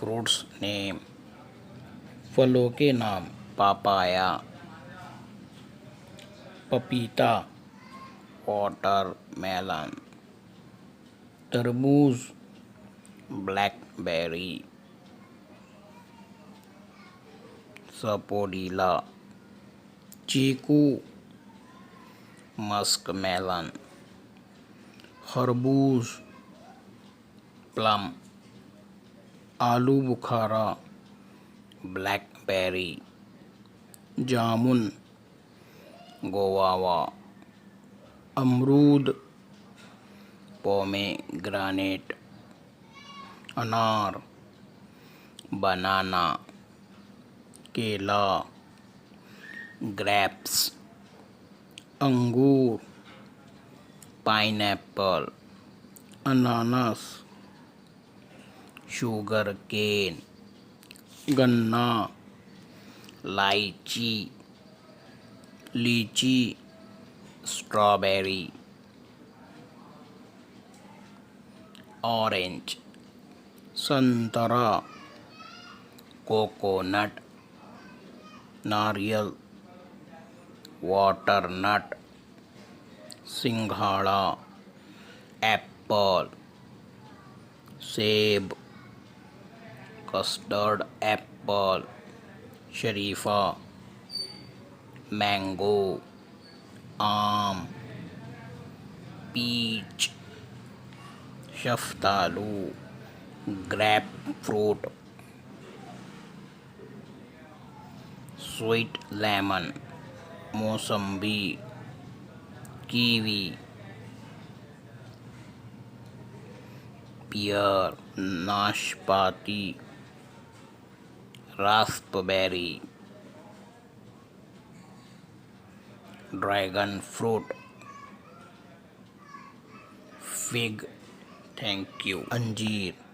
Fruits name, फलों के नाम, पापाया, पपीता, वाटरमेलन, तरबूज, ब्लैकबेरी, सपोडीला, चीकू, मस्कमेलन, खरबूज, प्लम, आलू बुखारा, ब्लैकबेरी, जामुन, गोवावा, अमरूद, पोमेग्रानेट, अनार, बनाना, केला, ग्रेप्स, अंगूर, पाइनएप्पल, अनानास, शुगर केन, गन्ना, लाइची, लीची, स्ट्रॉबेरी, ऑरेंज, संतरा, कोकोनट, नारियल, वाटरनट, सिंघाड़ा, एप्पल, सेब, कस्टर्ड एप्पल, शरीफा, मैंगो, आम, पीच, शफ्तालू, ग्रेप फ्रूट, स्वीट लेमन, मौसम्बी, कीवी, पियर, नाशपाती, raspberry, dragon fruit, fig, thank you, अंजीर।